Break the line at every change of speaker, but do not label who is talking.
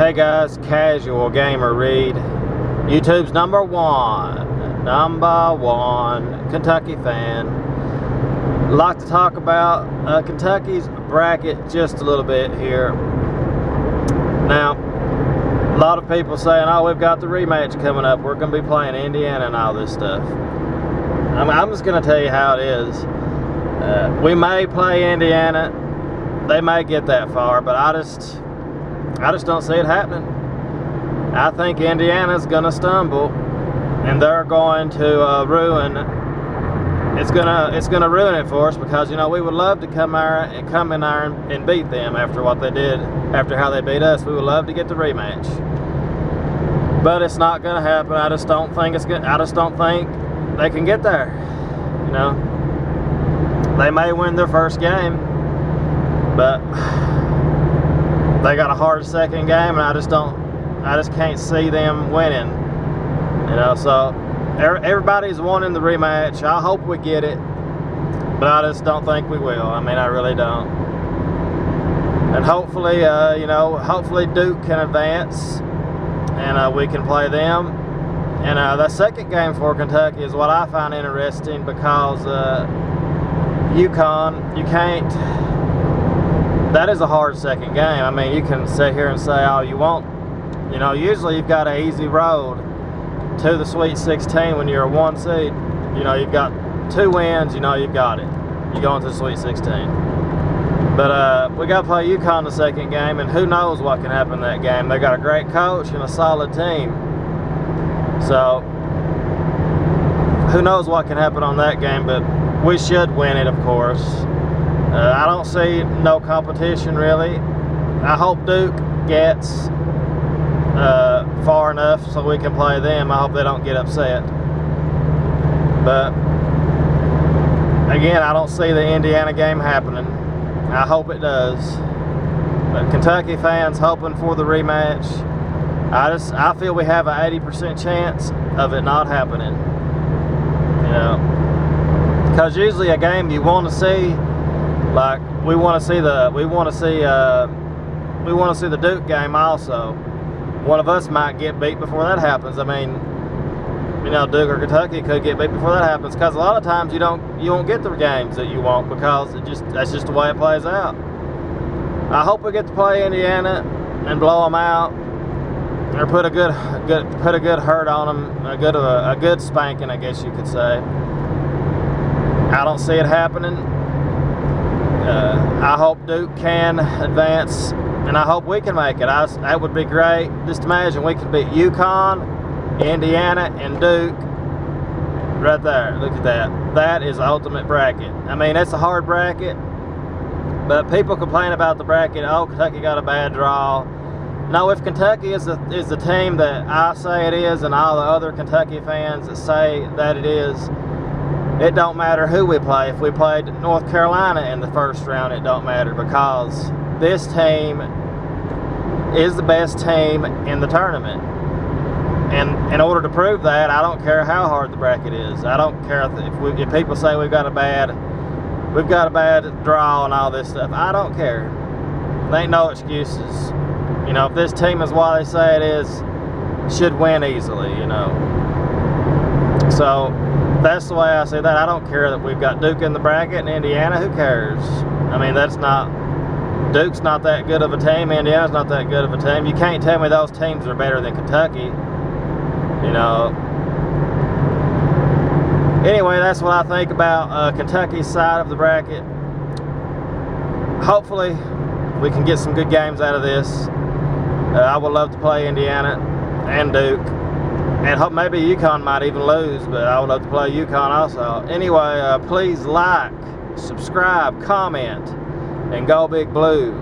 Hey guys, Casualgamerreed, YouTube's number one Kentucky fan. I'd like to talk about Kentucky's bracket just a little bit here. Now, a lot of people saying, oh, we've got the rematch coming up, we're going to be playing Indiana and all this stuff. I'm just going to tell you how it is. We may play Indiana, they may get that far, but I just don't see it happening. I think Indiana's going to stumble, and they're going to ruin. It's gonna ruin it for us, because you know we would love to come in there and beat them after what they did, after how they beat us. We would love to get the rematch, but it's not going to happen. I just don't think they can get there. You know, they may win their first game, but they got a hard second game, and I just can't see them winning. You know, so everybody's wanting the rematch. I hope we get it, but I just don't think we will. I mean, I really don't. And hopefully, you know, hopefully Duke can advance, and we can play them. And the second game for Kentucky is what I find interesting, because UConn, you can't. That is a hard second game. I mean, you can sit here and say all you want. You know, usually you've got an easy road to the Sweet 16 when you're a 1 seed. You know, you've got 2 wins, you know you've got it. You're going to the Sweet 16. But we got to play UConn the second game, and who knows what can happen in that game. They got a great coach and a solid team. So, who knows what can happen on that game, but we should win it, of course. I don't see no competition, really. I hope Duke gets far enough so we can play them. I hope they don't get upset. But again, I don't see the Indiana game happening. I hope it does. But Kentucky fans hoping for the rematch. I feel we have an 80% chance of it not happening. You know, because usually a game you want to see, like we want to see the Duke game also. One of us might get beat before that happens. I mean, you know, Duke or Kentucky could get beat before that happens, because a lot of times you won't get the games that you want, because that's just the way it plays out. I hope we get to play Indiana and blow them out, or put a good hurt on them, a good spanking, I guess you could say. I don't see it happening. I hope Duke can advance, and I hope we can make it. That would be great. Just imagine we could beat UConn, Indiana, and Duke right there. Look at that. That is the ultimate bracket. I mean, it's a hard bracket, but people complain about the bracket. Oh, Kentucky got a bad draw. No, if Kentucky is the team that I say it is, and all the other Kentucky fans that say that it is, it don't matter who we play. If we played North Carolina in the first round, it don't matter, because this team is the best team in the tournament. And in order to prove that, I don't care how hard the bracket is. I don't care if people say we've got a bad draw and all this stuff. I don't care. There ain't no excuses. You know, if this team is what they say it is, should win easily, you know. So that's the way I see that. I don't care that we've got Duke in the bracket and Indiana. Who cares? I mean, Duke's not that good of a team. Indiana's not that good of a team. You can't tell me those teams are better than Kentucky. You know. Anyway, that's what I think about Kentucky's side of the bracket. Hopefully, we can get some good games out of this. I would love to play Indiana and Duke. And hope maybe UConn might even lose, but I would love to play UConn also. Anyway, please like, subscribe, comment, and go Big Blue.